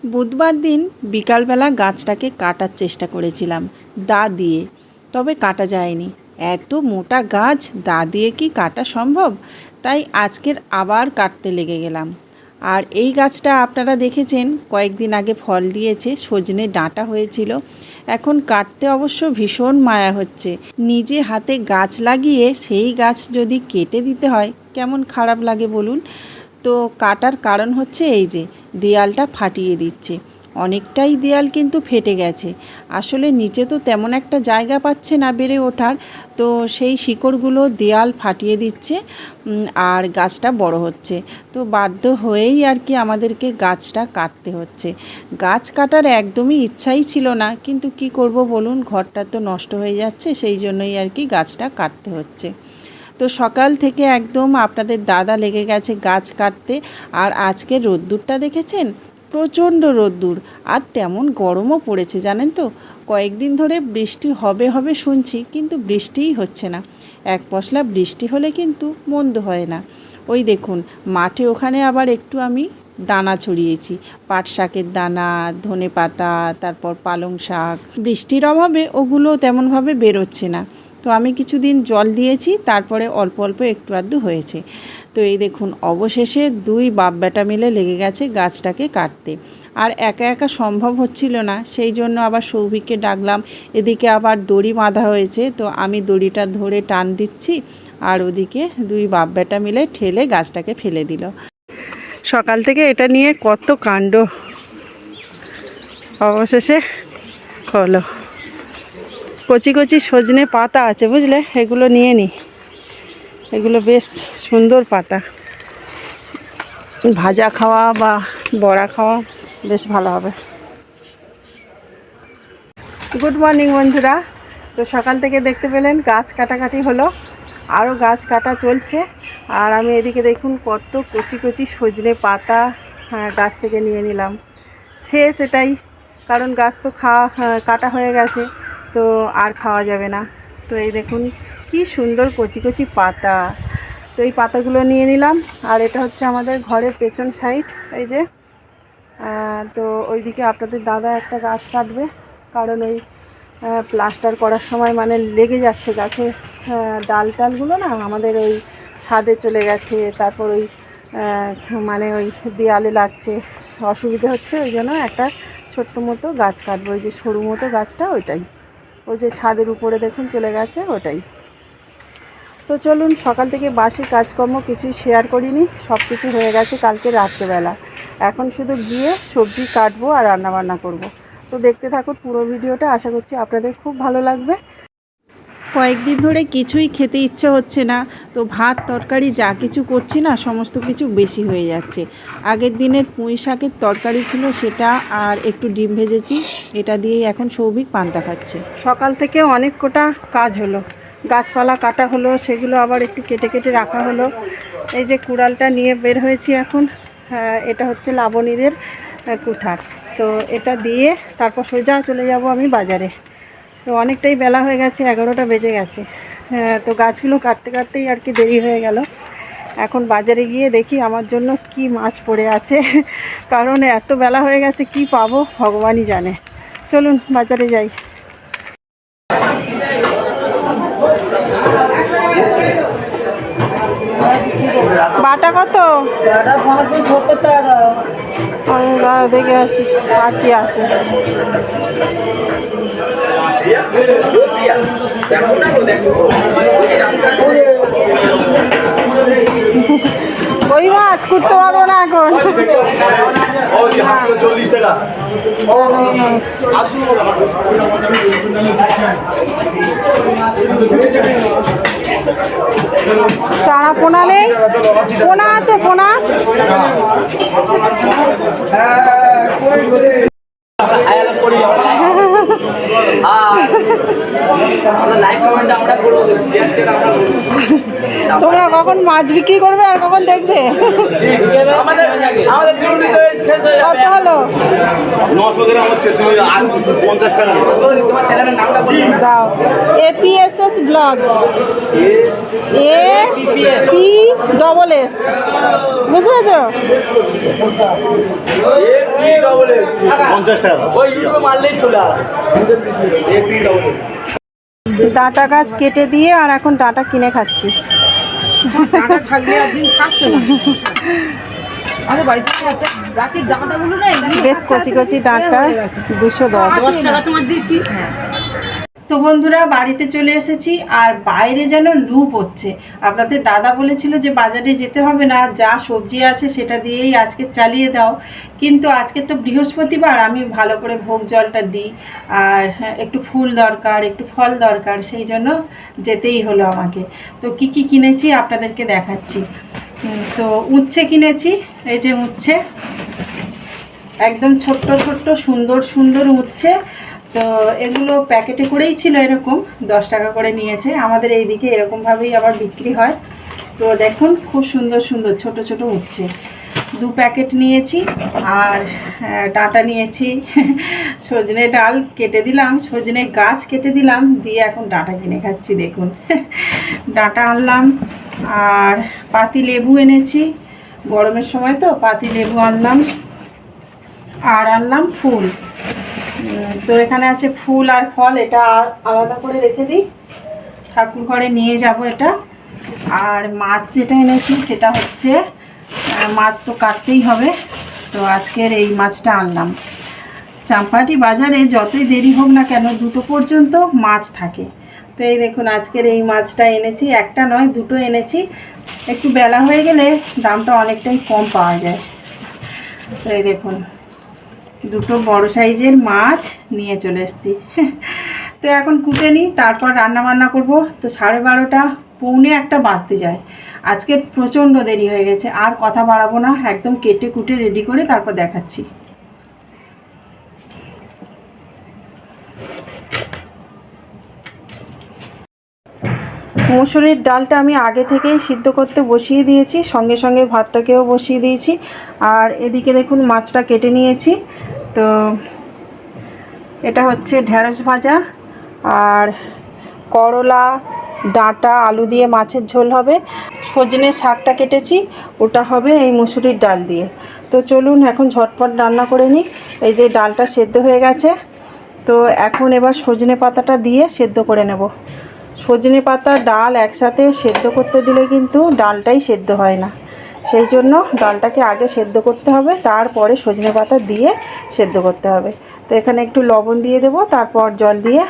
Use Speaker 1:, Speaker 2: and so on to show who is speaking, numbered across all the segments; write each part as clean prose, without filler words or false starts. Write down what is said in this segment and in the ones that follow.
Speaker 1: বুধবার দিন বিকালবেলা গাছটাকে কাটার চেষ্টা করেছিলাম দা দিয়ে, তবে কাটা যায়নি। এত মোটা গাছ দা দিয়ে কি কাটা সম্ভব? তাই আজকের আবার কাটতে লেগে গেলাম। আর এই গাছটা আপনারা দেখেছেন কয়েকদিন আগে ফল দিয়েছে, সজনে ডাঁটা হয়েছিল। এখন কাটতে অবশ্য ভীষণ মায়া হচ্ছে। নিজে হাতে গাছ লাগিয়ে সেই গাছ যদি কেটে দিতে হয় কেমন খারাপ লাগে বলুন। তো কাটার কারণ হচ্ছে এই যে দেয়ালটা ফাটিয়ে দিচ্ছে, অনেকটাই দেয়াল কিন্তু ফেটে গেছে। আসলে নিচে তো তেমন একটা জায়গা পাচ্ছে না বেড়ে ওঠার, তো সেই শিকড়গুলো দেয়াল ফাটিয়ে দিচ্ছে আর গাছটা বড় হচ্ছে। তো বাধ্য হয়েই আর কি আমাদেরকে গাছটা কাটতে হচ্ছে। গাছ কাটার একদমই ইচ্ছাই ছিল না, কিন্তু কি করব বলুন, ঘরটা তো নষ্ট হয়ে যাচ্ছে, সেই জন্যই আর কি গাছটা কাটতে হচ্ছে। তো সকাল থেকে একদম আপনাদের দাদা লেগে গেছে গাছ কাটতে। আর আজকে রোদ্দুরটা দেখেছেন, প্রচণ্ড রোদ্দুর, আর তেমন গরমও পড়েছে জানেন তো। কয়েকদিন ধরে বৃষ্টি হবে হবে শুনছি, কিন্তু বৃষ্টিই হচ্ছে না। এক পশলা বৃষ্টি হলে কিন্তু মন্দ হয় না। ওই দেখুন মাঠে ওখানে আবার একটু আমি দানা ছড়িয়েছি, পাট শাকের দানা, ধনে পাতা, তারপর পালং শাক। বৃষ্টির অভাবে ওগুলো তেমনভাবে বেরোচ্ছে না। তো আমি কিছুদিন জল দিয়েছি, তারপরে অল্প অল্প একটু আধটু হয়েছে। তো এই দেখুন অবশেষে দুই বাপ বেটা মিলে লেগে গেছে গাছটাকে কাটতে। আর একা একা সম্ভব হচ্ছিল না, সেই জন্য আবার সৌভিককে ডাকলাম। এদিকে আবার দড়ি বাঁধা হয়েছে, তো আমি দড়িটা ধরে টান দিচ্ছি, আর ওদিকে দুই বাপ বেটা মিলে ঠেলে গাছটাকে ফেলে দিল। সকাল থেকে এটা নিয়ে কত কাণ্ড, অবশেষে হলো। কচি কচি সজনে পাতা আছে বুঝলে, এগুলো নিয়ে নিই। এগুলো বেশ সুন্দর পাতা, ভাজা খাওয়া বা বড়া খাওয়া বেশ ভালো হবে। গুড মর্নিং বন্ধুরা। তো সকাল থেকে দেখতে পেলেন গাছ কাটাকাটি হলো, আরও গাছ কাটা চলছে। আর আমি এদিকে দেখুন কত কচি কচি সজনে পাতা গাছ থেকে নিয়ে নিলাম। শেষ এটাই, কারণ গাছ তো কাটা হয়ে গেছে, তো আর খাওয়া যাবে না। তো এই দেখুন কি সুন্দর কচি কচি পাতা। তো এই পাতাগুলো নিয়ে নিলাম। আর এটা হচ্ছে আমাদের ঘরের পেছন সাইড, এই যে। তো ওইদিকে আপনাদের দাদা একটা গাছ কাটবে, কারণ ওই প্লাস্টার করার সময় মানে লেগে যাচ্ছে গাছে ডাল টালগুলো না, আমাদের ওই ছাদে চলে গেছে, তারপর ওই মানে ওই দেয়ালে লাগছে, অসুবিধা হচ্ছে। ওই জন্য একটা ছোট্ট মতো গাছ কাটবো, ওই যে সরু মতো গাছটা, ওইটাই, ওই যে ছাদের উপরে দেখুন চলে গেছে ওটাই। তো চলুন, সকাল থেকে বাসি কাজকর্ম কিছুই শেয়ার করিনি, সব কিছু হয়ে গেছে কালকে রাত্রেবেলা। এখন শুধু গিয়ে সবজি কাটবো আর রান্নাবান্না করব। তো দেখতে থাকুন পুরো ভিডিওটা, আশা করছি আপনাদের খুব ভালো লাগবে। কয়েকদিন ধরে কিছুই খেতে ইচ্ছে হচ্ছে না, তো ভাত তরকারি যা কিছু করছি না সমস্ত কিছু বেশি হয়ে যাচ্ছে। আগের দিনের পুঁই শাকের তরকারি ছিল সেটা, আর একটু ডিম ভেজেছি, এটা দিয়েই এখন সৌভিক পান্তা খাচ্ছে। সকাল থেকে অনেক কটা কাজ হলো, গাছপালা কাটা হলো, সেগুলো আবার একটু কেটে কেটে রাখা হলো। এই যে কুড়ালটা নিয়ে বের হয়েছি এখন, এটা হচ্ছে লাবণীদের কুঠার। তো এটা দিয়ে তারপর সোজা চলে যাব আমি বাজারে। তো অনেকটাই বেলা হয়ে গেছে, 11টা বেজে গেছে। তো গাছগুলো কাটতে কাটতেই আর কি দেরি হয়ে গেল। এখন বাজারে গিয়ে দেখি আমার জন্য কি মাছ পড়ে আছে, কারণ এত বেলা হয়ে গেছে, কি পাবো ভগবানই জানে। চলুন বাজারে যাই। বাটা কত? দেখে আছি আর কি আছে। ওই মাছ করতে পারবো না এখন। চারা পোনা নেই? পোনা আছে, পোনা। তোমরা কখন মাছ বিক্রি করবে আর কখন দেখবে? কত হলো? দাও। APSS ব্লগ, APSS, বুঝতে পেরেছো?
Speaker 2: 50 টাকা।
Speaker 1: ডাঁটা গাছ কেটে দিয়ে আর এখন ডাঁটা কিনে খাচ্ছি। বেশ কচি কচি ডাঁটা 210। তো বন্ধুরা বাড়িতে চলে এসেছি আর বাইরে যেন লু পড়ছে। আপনাদের দাদা বলেছিল যে বাজারে যেতে হবে না, যা সবজি আছে সেটা দিয়েই আজকে চালিয়ে দাও, কিন্তু আজকে তো বৃহস্পতিবার, আমি ভালো করে ভোগ জলটা দিই আর একটু ফুল দরকার, একটু ফল দরকার, সেই জন্য যেতেই হলো আমাকে। তো কি কি কিনেছি আপনাদেরকে দেখাচ্ছি। তো উচ্ছে কিনেছি, এই যে উচ্ছে, একদম ছোট্ট ছোট্ট সুন্দর সুন্দর উচ্ছে। তো এগুলো প্যাকেটে করেই ছিল, এরকম 10 টাকা করে নিয়েছে। আমাদের এইদিকে এরকমভাবেই আবার বিক্রি হয়। তো দেখুন খুব সুন্দর সুন্দর ছোট ছোট উচ্ছে, 2 প্যাকেট নিয়েছি। আর ডাঁটা নিয়েছি, সজনে ডাল কেটে দিলাম, সজনে গাছ কেটে দিলাম, দিয়ে এখন ডাঁটা কিনে খাচ্ছি। দেখুন ডাঁটা আনলাম, আর পাতি লেবু এনেছি, গরমের সময় তো পাতি লেবু আনলাম, আর আনলাম ফুল। তো এখানে আছে ফুল আর ফল, এটা আলাদা করে রেখে দিই, ঠাকুর ঘরে নিয়ে যাব এটা। আর মাছ যেটা এনেছি সেটা হচ্ছে, মাছ তো কাটতেই হবে, তো আজকের এই মাছটা আনলাম। চাম্পাহাটি বাজারে যতই দেরি হোক না কেন 2টো পর্যন্ত মাছ থাকে। তো এই দেখুন আজকের এই মাছটা এনেছি, একটা নয় 2টো এনেছি। একটু বেলা হয়ে গেলে দামটা অনেকটাই কম পাওয়া যায়। তো এই দেখুন 2টো বড় সাইজের মাছ নিয়ে চলে এসেছি। তো এখন কুটে নিই, তারপর রান্না বান্না করব। তো 12:30 পৌনে 1 বাজতে যায়। আজকে প্রচণ্ড দেরি হয়ে গেছে, আর কথা বাড়াবো না, একদম কেটে কুটে রেডি করে তারপর দেখাচ্ছি। মুসুরির ডালটা আমি আগে থেকেই সিদ্ধ করতে বসিয়ে দিয়েছি, সঙ্গে সঙ্গে ভাতটাকেও বসিয়ে দিয়েছি। আর এদিকে দেখুন মাছটা কেটে নিয়েছি। তো এটা হচ্ছে ঢেঁড়স ভাজা, আর করলা, ডাঁটা, আলু দিয়ে মাছের ঝোল হবে। সজনে শাকটা কেটেছি, ওটা হবে এই মুসুরির ডাল দিয়ে। তো চলুন এখন ঝটপট রান্না করে নিই। এই যে ডালটা সেদ্ধ হয়ে গেছে, তো এখন এবার সজনে পাতাটা দিয়ে সেদ্ধ করে নেব। সজনে পাতা ডাল একসাথে সেদ্ধ করতে দিলে কিন্তু ডালটাই সেদ্ধ হয় না, সেই জন্য ডালটাকে আগে সেদ্ধ করতে হবে, তারপরে সজনে পাতা দিয়ে সেদ্ধ করতে হবে। তো এখানে একটু লবণ দিয়ে দেব, তারপর জল দিয়ে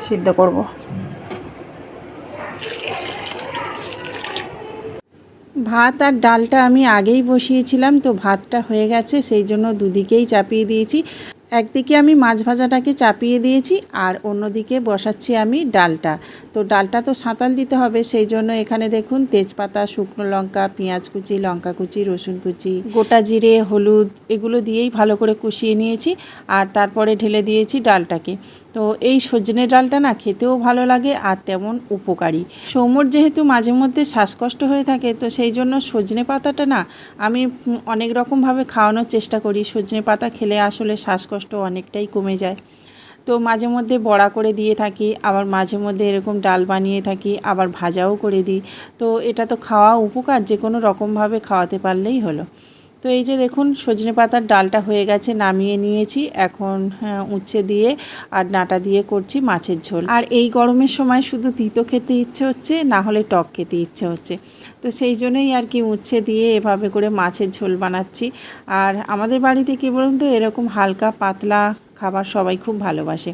Speaker 1: সিদ্ধ করব। ভাত আর ডালটা আমি আগেই বসিয়েছিলাম, তো ভাতটা হয়ে গেছে, সেই জন্য দুদিকেই চাপিয়ে দিয়েছি। একদিকে আমি মাছ ভাজাটাকে চাপিয়ে দিয়েছি, আর অন্যদিকে বসাচ্ছি আমি ডালটা। তো ডালটা তো সাঁতাল দিতে হবে, সেই জন্য এখানে দেখুন তেজপাতা, শুকনো লঙ্কা, পেঁয়াজ কুচি, লঙ্কা কুচি, রসুন কুচি, গোটা জিরে, হলুদ, এগুলো দিয়েই ভালো করে কষিয়ে নিয়েছি। আর তারপরে ঢেলে দিয়েছি ডালটাকে। তো এই সজনে ডালটা না খেতেও ভালো লাগে আর তেমন উপকারী। সৌম্যর যেহেতু মাঝে মধ্যে শ্বাসকষ্ট হয়ে থাকে, তো সেই জন্য সজনে পাতাটা না আমি অনেক রকমভাবে খাওয়ানোর চেষ্টা করি। সজনে পাতা খেলে আসলে শ্বাসকষ্ট অনেকটাই কমে যায়। তো মাঝে মধ্যে বড়া করে দিয়ে থাকি, আবার মাঝে মধ্যে এরকম ডাল বানিয়ে থাকি, আবার ভাজাও করে দিই। তো এটা তো খাওয়া উপকার, যে কোনো রকমভাবে খাওয়াতে পারলেই হলো। তো এই যে দেখুন সজনে পাতার ডালটা হয়ে গেছে, নামিয়ে নিয়েছি। এখন উচ্ছে দিয়ে আর ডাঁটা দিয়ে করছি মাছের ঝোল। আর এই গরমের সময় শুধু তিতো খেতে ইচ্ছে হচ্ছে, না হলে টক খেতে ইচ্ছে হচ্ছে। তো সেই জন্যই আর কি উচ্ছে দিয়ে এভাবে করে মাছের ঝোল বানাচ্ছি। আর আমাদের বাড়িতে কী বলুন তো, এরকম হালকা পাতলা খাবার সবাই খুব ভালোবাসে।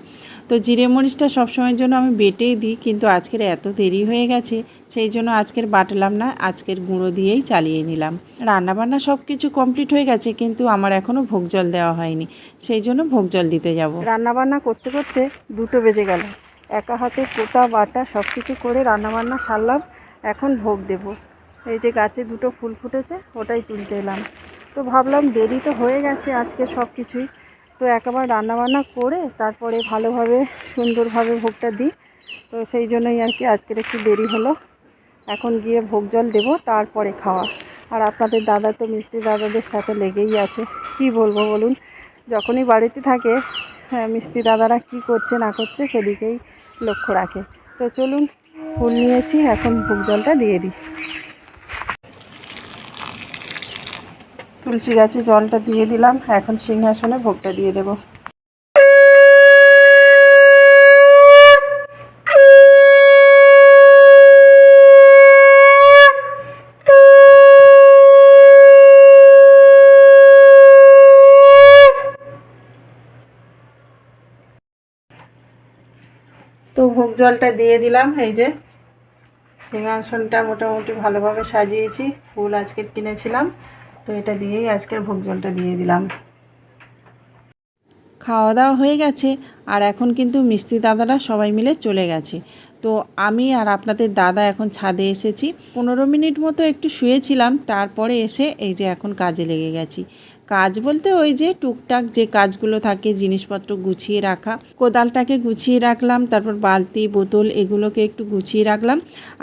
Speaker 1: তো জিরে মরিচটা সবসময়ের জন্য আমি বেটেই দিই, কিন্তু আজকের এত দেরি হয়ে গেছে, সেই জন্য আজকের বাটলাম না, আজকের গুঁড়ো দিয়েই চালিয়ে নিলাম। রান্নাবান্না সব কিছু কমপ্লিট হয়ে গেছে, কিন্তু আমার এখনও ভোগ জল দেওয়া হয়নি, সেই জন্য ভোগ জল দিতে যাব। রান্নাবান্না করতে করতে 2টো বেজে গেল। একা হাতে কোটা বাটা সব কিছু করে রান্নাবান্না সারলাম, এখন ভোগ দেব। এই যে গাছে 2টো ফুল ফুটেছে, ওটাই তুলতে এলাম। তো ভাবলাম দেরি তো হয়ে গেছে আজকে সব কিছুই, তো একেবারে রান্নাবান্না করে তারপরে ভালোভাবে সুন্দরভাবে ভোগটা দিই। তো সেই জন্যই আর কি আজকের একটু দেরি হলো। এখন গিয়ে ভোগ জল দেবো, তারপরে খাওয়া। আর আপনাদের দাদা তো মিস্ত্রি দাদাদের সাথে লেগেই আছে, কি বলবো বলুন, যখনই বাড়িতে থাকে মিস্ত্রি দাদারা কি করছে না করছে সেদিকেই লক্ষ্য রাখে। তো চলুন, ফুল নিয়েছি, এখন ভোগ জলটা দিয়ে দিই। তুলসী গাছে জলটা দিয়ে দিলাম, এখন সিংহাসনে ভোগটা দিয়ে দেব। তো ভোগ জলটা দিয়ে দিলাম। এই যে সিংহাসনটা মোটামুটি ভালোভাবে সাজিয়েছি, ফুল আজকে কিনেছিলাম, তো এটা দিয়েই আজকের ভোগ জলটা দিয়ে দিলাম। খাওয়া দাওয়া হয়ে গেছে, আর এখন কিন্তু মিস্ত্রি দাদারা সবাই মিলে চলে গেছে। তো আমি আর আপনাদের দাদা এখন ছাদে এসেছি। 15 মিনিট মতো একটু শুয়েছিলাম, তারপরে এসে এই যে এখন কাজে লেগে গেছি। কাজ বলতে ওই যে টুকটাক যে কাজগুলো থাকে, জিনিসপত্র গুছিয়ে রাখা, কোদালটাকে গুছিয়ে রাখলাম, তারপর বালতি বোতল এগুলোকে একটু গুছিয়ে রাখলাম।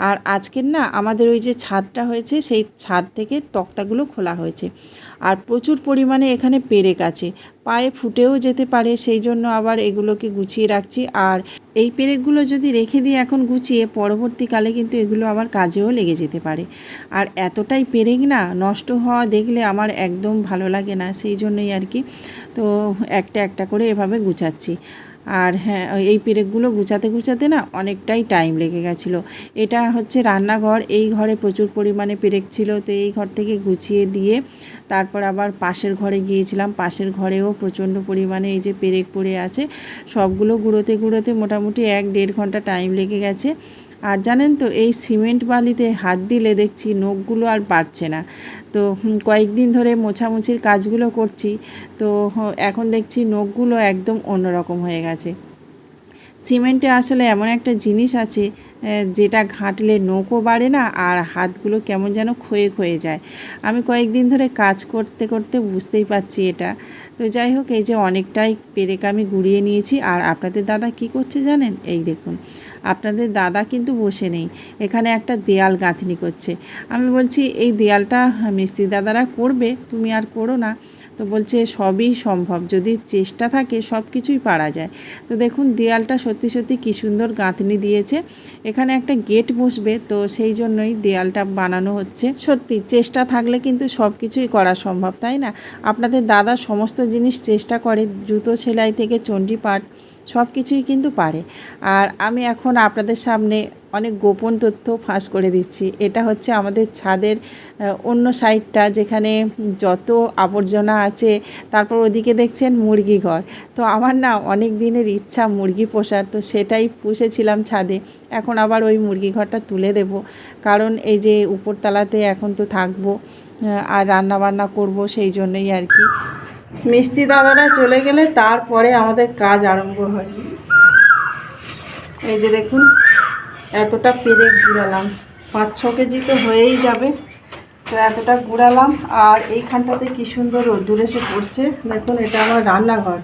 Speaker 1: আর আজকের না আমাদের ওই যে ছাদটা হয়েছে, সেই ছাদ থেকে তক্তাগুলো খোলা হয়েছে, আর প্রচুর পরিমাণে এখানে পেরেক আছে, পায়ে ফুটেও যেতে পারে, সেই জন্য আবার এগুলোকে গুছিয়ে রাখছি। আর এই পেরেকগুলো যদি রেখে দিই এখন গুছিয়ে, পরবর্তীকালে কিন্তু এগুলো আবার কাজেও লেগে যেতে পারে। আর এতটাই পেরেক না, নষ্ট হওয়া দেখলে আমার একদম ভালো লাগে না, সেই জন্যই আর কি। তো একটা একটা করে এভাবে গুছাচ্ছি। আর হ্যাঁ, এই পেরেকগুলো গুছাতে গুছাতে না অনেকটাই টাইম লেগে গেছিলো। এটা হচ্ছে রান্নাঘর, এই ঘরে প্রচুর পরিমাণে পেরেক ছিল, তো এই ঘর থেকে গুছিয়ে দিয়ে তারপর আবার পাশের ঘরে গিয়েছিলাম, পাশের ঘরেও প্রচণ্ড পরিমাণে এই যে পেরেক পড়ে আছে, সবগুলো গুঁড়োতে গুঁড়োতে মোটামুটি 1-1.5 ঘন্টা টাইম লেগে গেছে। আর জানেন তো, এই সিমেন্ট বালিতে হাত দিলে দেখছি নখগুলো আর বাড়ছে না। তো কয়েকদিন ধরে মোছামুছির কাজগুলো করছি, তো এখন দেখছি নখগুলো একদম অন্যরকম হয়ে গেছে। সিমেন্টে আসলে এমন একটা জিনিস আছে যেটা ঘাঁটলে নখও বাড়ে না, আর হাতগুলো কেমন যেন ক্ষয়ে ক্ষয়ে যায়। আমি কয়েকদিন ধরে কাজ করতে করতে বুঝতেই পারছি এটা। তো যাই হোক, এই যে অনেকটাই পেরেক আমি গুঁড়িয়ে নিয়েছি। আর আপনাদের দাদা কি করছে জানেন? এই দেখুন, আপনাদের দাদা কিন্তু বসে নেই, এখানে একটা দেয়াল গাঁথনি করছে। আমি বলছি এই দেয়ালটা মিস্ত্রি দাদারা করবে, তুমি আর করো না। তো বলছে সবই সম্ভব, যদি চেষ্টা থাকে সব কিছুই পারা যায়। তো দেখুন দেয়ালটা সত্যি সত্যি কী সুন্দর গাঁথনি দিয়েছে, এখানে একটা গেট বসবে, তো সেই জন্যই দেয়ালটা বানানো হচ্ছে। সত্যি চেষ্টা থাকলে কিন্তু সব কিছুই করা সম্ভব, তাই না? আপনাদের দাদা সমস্ত জিনিস চেষ্টা করে, জুতো সেলাই থেকে চণ্ডীপাঠ সব কিছুই কিন্তু পারে। আর আমি এখন আপনাদের সামনে অনেক গোপন তথ্য ফাঁস করে দিচ্ছি। এটা হচ্ছে আমাদের ছাদের অন্য সাইডটা, যেখানে যত আবর্জনা আছে। তারপর ওদিকে দেখছেন মুরগি ঘর। তো আমার না অনেক দিনের ইচ্ছা মুরগি পোষার, তো সেটাই পুষেছিলাম ছাদে। এখন আবার ওই মুরগি ঘরটা তুলে দেব, কারণ এই যে উপরতলাতে এখন তো থাকবো আর রান্না বান্না করব, সেই জন্যই আর কি। মিস্ত্রি দাদারা চলে গেলে তারপরে আমাদের কাজ আরম্ভ হয়। এই যে দেখুন, এতটা পেরেক গুঁড়ালাম, 5-6 কেজি তো হয়েই যাবে। তো এতটা গুঁড়ালাম, আর এইখানটাতে কী সুন্দর রোদ্দুর এসে পড়ছে। দেখুন, এটা আমার রান্নাঘর,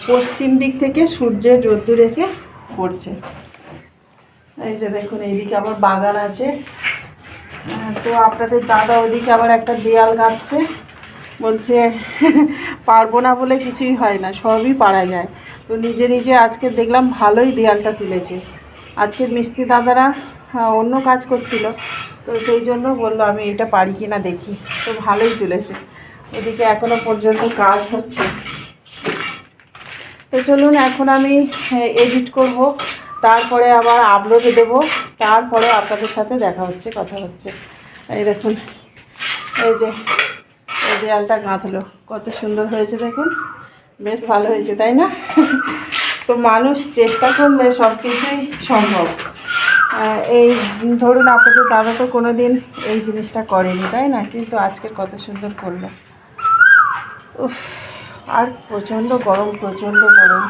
Speaker 1: পশ্চিম দিক থেকে সূর্যের রোদ্দুর এসে পড়ছে। এই যে দেখুন, এইদিকে আবার বাগান আছে। তো আপনাদের দাদা ওইদিকে আবার একটা দেয়াল গাঁথছে, বলছে পারবো না বলে কিছুই হয় না, সবই পারা যায়। তো নিজে নিজে আজকে দেখলাম ভালোই দেয়ালটা তুলেছে। আজকের মিস্ত্রি দাদারা অন্য কাজ করছিল, তো সেই জন্য বললো আমি এটা পারি কি না দেখি। তো ভালোই তুলেছে, ওদিকে এখনও পর্যন্ত কাজ হচ্ছে। তো চলুন, এখন আমি এডিট করব, তারপরে আবার আপলোড দেবো, তারপরে আপনাদের সাথে দেখা হচ্ছে, কথা হচ্ছে। এই দেখুন, এই যে এই দেয়ালটা গাঁথলো, কত সুন্দর হয়েছে দেখুন, বেশ ভালো হয়েছে, তাই না? তো মানুষ চেষ্টা করলে সব কিছুই সম্ভব। এই ধরুন, আপনাদের দাদা তো কোনো দিন এই জিনিসটা করেনি, তাই না? কিন্তু আজকের কত সুন্দর করলো। উফ, আর প্রচণ্ড গরম, প্রচণ্ড গরম।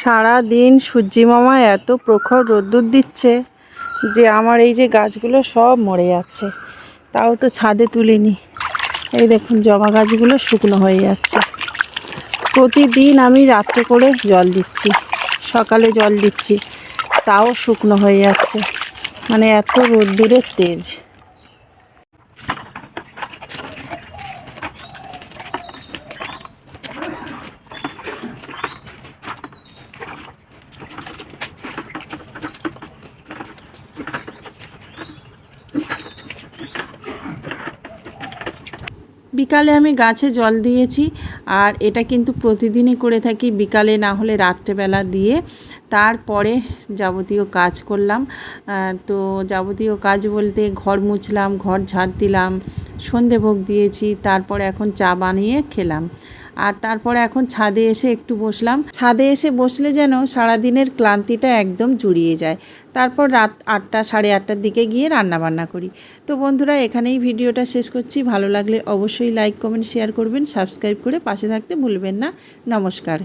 Speaker 1: সারা দিন সূর্যি মামা এত প্রখর রোদ্দুর দিচ্ছে যে আমার এই যে গাছগুলো সব মরে যাচ্ছে। তাও তো ছাদে তুলিনি। এই দেখুন, জবা গাছগুলো শুকনো হয়ে যাচ্ছে। প্রতিদিন আমি রাত্রে করে জল দিচ্ছি, সকালে জল দিচ্ছি, তাও শুকনো হয়ে যাচ্ছে। মানে এত রোদ্দুরের তেজ। বিকালে আমি গাছে জল দিয়েছি, আর এটা কিন্তু প্রতিদিনই করে থাকি, বিকালে না হলে রাত্রেবেলা দিয়ে তারপরে যাবতীয় কাজ করলাম। তো যাবতীয় কাজ বলতে ঘর মুছলাম, ঘর ঝাড় দিলাম, সন্ধে ভোগ দিয়েছি, তারপরে এখন চা বানিয়ে খেলাম। আর তারপরে এখন ছাদে এসে একটু বসলাম। ছাদে এসে বসলে যেন সারাদিনের ক্লান্তিটা একদম জুড়িয়ে যায়। তারপর রাত 8টা, সাড়ে 8টার দিকে গিয়ে রান্নাবান্না করি। তো বন্ধুরা, এখানেই ভিডিওটা শেষ করছি। ভালো লাগলে অবশ্যই লাইক, কমেন্ট, শেয়ার করবেন, সাবস্ক্রাইব করে পাশে থাকতে ভুলবেন না। নমস্কার।